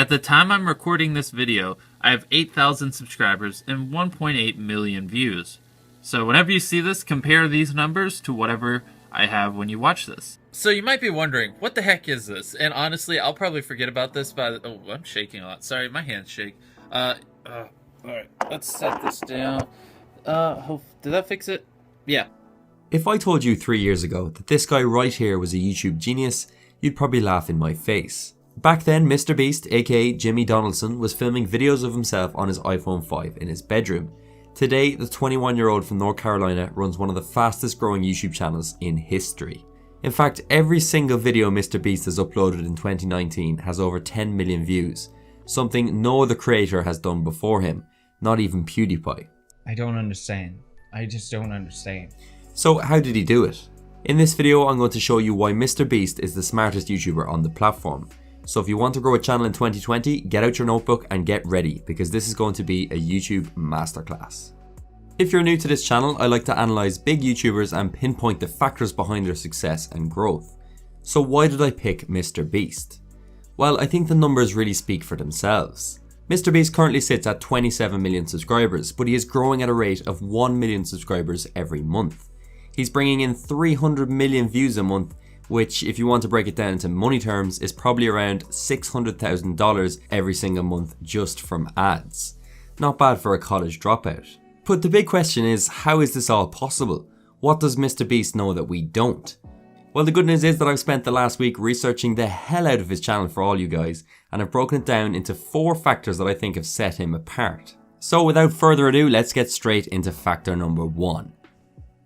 At the time I'm recording this video, I have 8,000 subscribers and 1.8 million views. So whenever you see this, compare these numbers to whatever I have when you watch this. So you might be wondering, what the heck is this? And honestly, I'll probably forget about this by the... Oh, I'm shaking a lot. Sorry, my hands shake. Alright, let's set this down. Did that fix it? Yeah. If I told you 3 years ago that this guy right here was a YouTube genius, you'd probably laugh in my face. Back then, MrBeast, aka Jimmy Donaldson, was filming videos of himself on his iPhone 5 in his bedroom. Today, the 21-year-old from North Carolina runs one of the fastest growing YouTube channels in history. In fact, every single video MrBeast has uploaded in 2019 has over 10 million views, something no other creator has done before him, not even PewDiePie. I don't understand. I just don't understand. So how did he do it? In this video, I'm going to show you why MrBeast is the smartest YouTuber on the platform. So if you want to grow a channel in 2020, get out your notebook and get ready, because this is going to be a YouTube masterclass. If you're new to this channel, I like to analyze big YouTubers and pinpoint the factors behind their success and growth. So why did I pick MrBeast? Well, I think the numbers really speak for themselves. MrBeast currently sits at 27 million subscribers, but he is growing at a rate of 1 million subscribers every month. He's bringing in 300 million views a month, which, if you want to break it down into money terms, is probably around $600,000 every single month just from ads. Not bad for a college dropout. But the big question is, how is this all possible? What does MrBeast know that we don't? Well, the good news is that I've spent the last week researching the hell out of his channel for all you guys, and I've broken it down into 4 factors that I think have set him apart. So without further ado, let's get straight into factor number 1.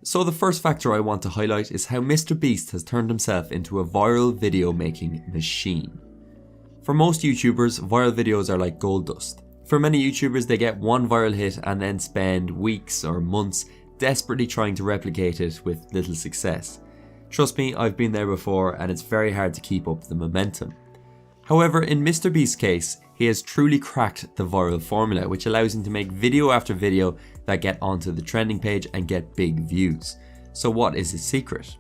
So the first factor I want to highlight is how MrBeast has turned himself into a viral video making machine. For most YouTubers, viral videos are like gold dust. For many YouTubers, they get one viral hit and then spend weeks or months desperately trying to replicate it with little success. Trust me, I've been there before and it's very hard to keep up the momentum. However, in MrBeast's case, he has truly cracked the viral formula, which allows him to make video after video that get onto the trending page and get big views. So what is his secret?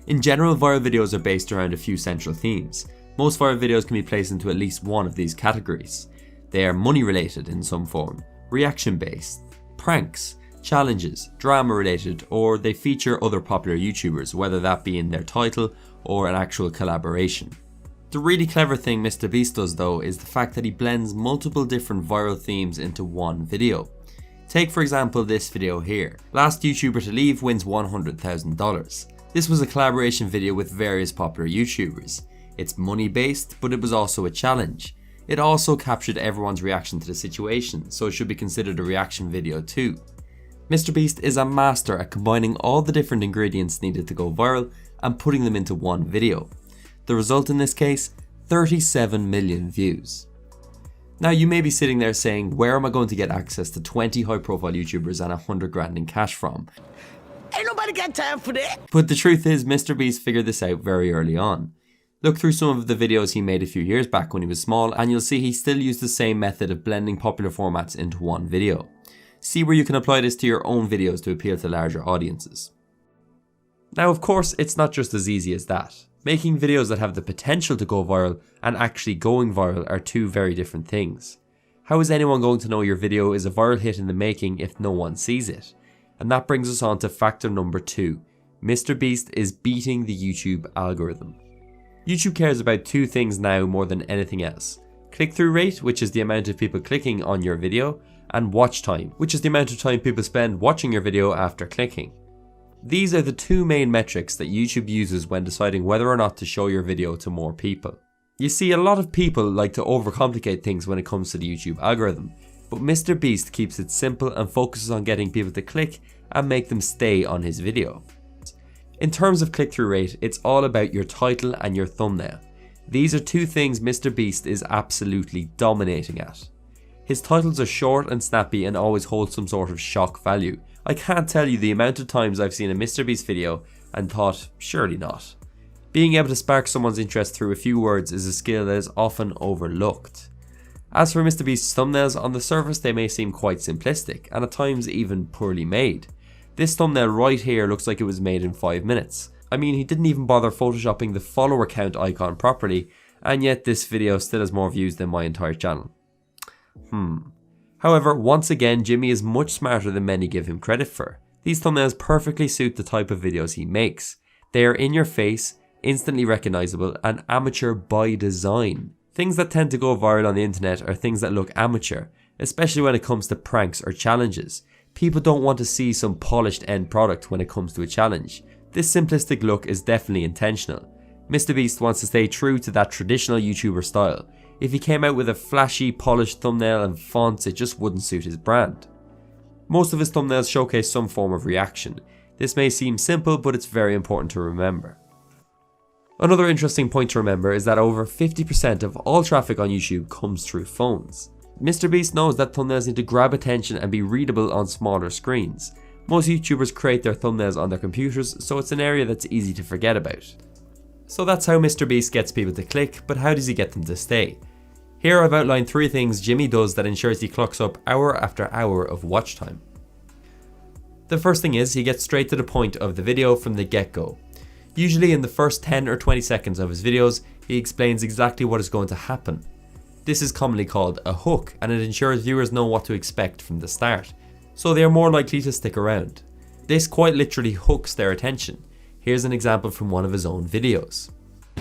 In general, viral videos are based around a few central themes. Most viral videos can be placed into at least one of these categories. They are money related in some form, reaction based, pranks, challenges, drama related, or they feature other popular YouTubers, whether that be in their title or an actual collaboration. The really clever thing MrBeast does though is the fact that he blends multiple different viral themes into one video. Take for example this video here. Last YouTuber to leave wins $100,000. This was a collaboration video with various popular YouTubers. It's money based, but it was also a challenge. It also captured everyone's reaction to the situation, so it should be considered a reaction video too. MrBeast is a master at combining all the different ingredients needed to go viral and putting them into one video. The result in this case, 37 million views. Now you may be sitting there saying, where am I going to get access to 20 high profile YouTubers and 100 grand in cash from? Ain't nobody got time for that. But the truth is, MrBeast figured this out very early on. Look through some of the videos he made a few years back when he was small and you'll see he still used the same method of blending popular formats into one video. See where you can apply this to your own videos to appeal to larger audiences. Now of course, it's not just as easy as that. Making videos that have the potential to go viral and actually going viral are two very different things. How is anyone going to know your video is a viral hit in the making if no one sees it? And that brings us on to factor number 2. MrBeast is beating the YouTube algorithm. YouTube cares about 2 things now more than anything else. Click-through rate, which is the amount of people clicking on your video, and watch time, which is the amount of time people spend watching your video after clicking. These are the 2 main metrics that YouTube uses when deciding whether or not to show your video to more people. You see, a lot of people like to overcomplicate things when it comes to the YouTube algorithm, but MrBeast keeps it simple and focuses on getting people to click and make them stay on his video. In terms of click-through rate, it's all about your title and your thumbnail. These are 2 things MrBeast is absolutely dominating at. His titles are short and snappy and always hold some sort of shock value. I can't tell you the amount of times I've seen a MrBeast video and thought, surely not. Being able to spark someone's interest through a few words is a skill that is often overlooked. As for MrBeast's thumbnails, on the surface they may seem quite simplistic and at times even poorly made. This thumbnail right here looks like it was made in 5 minutes. I mean, he didn't even bother photoshopping the follower count icon properly, and yet this video still has more views than my entire channel. However, once again, Jimmy is much smarter than many give him credit for. These thumbnails perfectly suit the type of videos he makes. They are in your face, instantly recognizable, and amateur by design. Things that tend to go viral on the internet are things that look amateur, especially when it comes to pranks or challenges. People don't want to see some polished end product when it comes to a challenge. This simplistic look is definitely intentional. MrBeast wants to stay true to that traditional YouTuber style. If he came out with a flashy, polished thumbnail and fonts, it just wouldn't suit his brand. Most of his thumbnails showcase some form of reaction. This may seem simple, but it's very important to remember. Another interesting point to remember is that over 50% of all traffic on YouTube comes through phones. MrBeast knows that thumbnails need to grab attention and be readable on smaller screens. Most YouTubers create their thumbnails on their computers, so it's an area that's easy to forget about. So that's how MrBeast gets people to click, but how does he get them to stay? Here I've outlined 3 things Jimmy does that ensures he clocks up hour after hour of watch time. The first thing is he gets straight to the point of the video from the get-go. Usually in the first 10 or 20 seconds of his videos, he explains exactly what is going to happen. This is commonly called a hook, and it ensures viewers know what to expect from the start, so they are more likely to stick around. This quite literally hooks their attention. Here's an example from one of his own videos.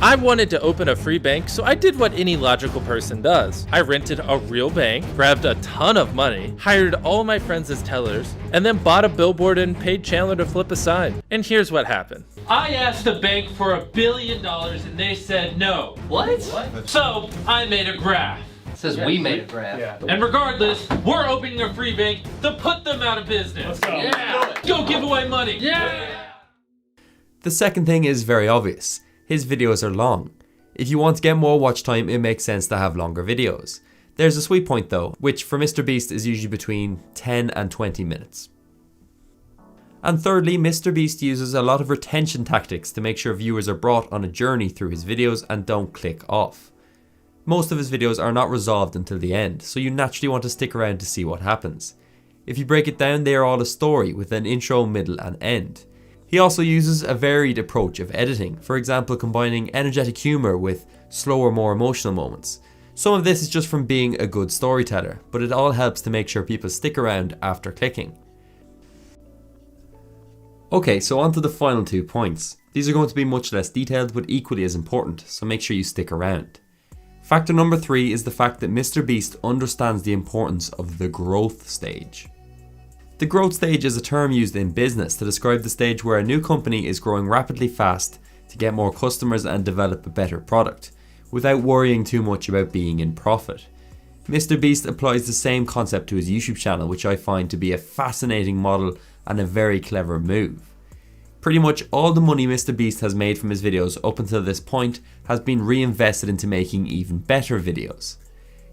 I wanted to open a free bank, so I did what any logical person does. I rented a real bank, grabbed a ton of money, hired all my friends as tellers, and then bought a billboard and paid Chandler to flip a sign. And here's what happened. I asked the bank for $1 billion and they said no. What? So I made a graph. It says we made a graph. Yeah. And regardless, we're opening a free bank to put them out of business. Let's go. Yeah. Go give away money. Yeah. The second thing is very obvious. His videos are long. If you want to get more watch time, it makes sense to have longer videos. There's a sweet point though, which for MrBeast is usually between 10 and 20 minutes. And thirdly, MrBeast uses a lot of retention tactics to make sure viewers are brought on a journey through his videos and don't click off. Most of his videos are not resolved until the end, so you naturally want to stick around to see what happens. If you break it down, they are all a story with an intro, middle and end. He also uses a varied approach of editing, for example combining energetic humour with slower, more emotional moments. Some of this is just from being a good storyteller, but it all helps to make sure people stick around after clicking. Okay, so on to the final 2 points. These are going to be much less detailed but equally as important, so make sure you stick around. Factor number 3 is the fact that MrBeast understands the importance of the growth stage. The growth stage is a term used in business to describe the stage where a new company is growing rapidly fast to get more customers and develop a better product, without worrying too much about being in profit. MrBeast applies the same concept to his YouTube channel, which I find to be a fascinating model and a very clever move. Pretty much all the money MrBeast has made from his videos up until this point has been reinvested into making even better videos.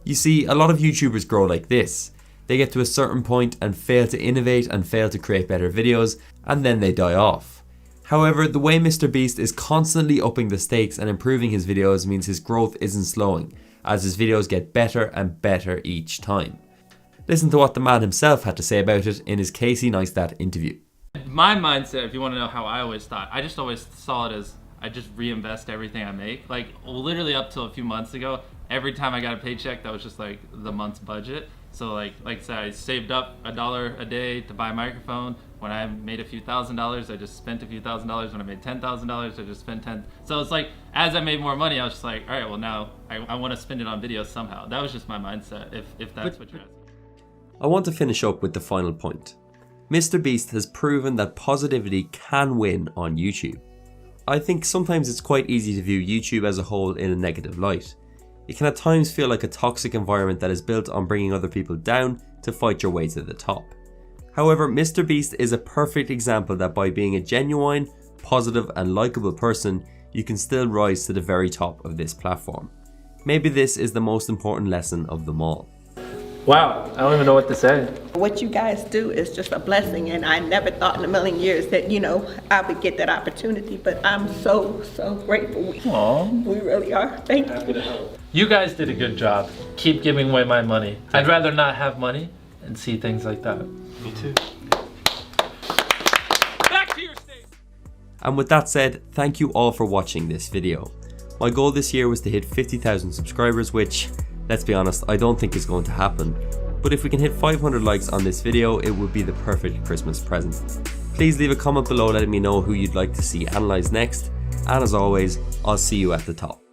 You see, a lot of YouTubers grow like this. They get to a certain point and fail to innovate and fail to create better videos, and then they die off. However, the way MrBeast is constantly upping the stakes and improving his videos means his growth isn't slowing, as his videos get better and better each time. Listen to what the man himself had to say about it in his Casey Neistat interview. My mindset, if you want to know how I always thought, I just always saw it as I just reinvest everything I make. Like literally up till a few months ago, every time I got a paycheck, that was just like the month's budget. So like I said, I saved up $1 a day to buy a microphone. When I made a few $1,000s, I just spent a few $1,000s. When I made $10,000, I just spent 10. So it's like, as I made more money, I was just like, all right, well now I want to spend it on videos somehow. That was just my mindset, if that's what you're asking. I want to finish up with the final point. MrBeast has proven that positivity can win on YouTube. I think sometimes it's quite easy to view YouTube as a whole in a negative light. It can at times feel like a toxic environment that is built on bringing other people down to fight your way to the top. However, MrBeast is a perfect example that by being a genuine, positive and likable person, you can still rise to the very top of this platform. Maybe this is the most important lesson of them all. Wow, I don't even know what to say. What you guys do is just a blessing, and I never thought in a million years that, you know, I would get that opportunity, but I'm so grateful. We really are. Thank you. You guys did a good job. Keep giving away my money. I'd rather not have money and see things like that. Me too. Back to your state. And with that said, thank you all for watching this video. My goal this year was to hit 50,000 subscribers, which, let's be honest, I don't think is going to happen. But if we can hit 500 likes on this video, it would be the perfect Christmas present. Please leave a comment below letting me know who you'd like to see analysed next, and as always, I'll see you at the top.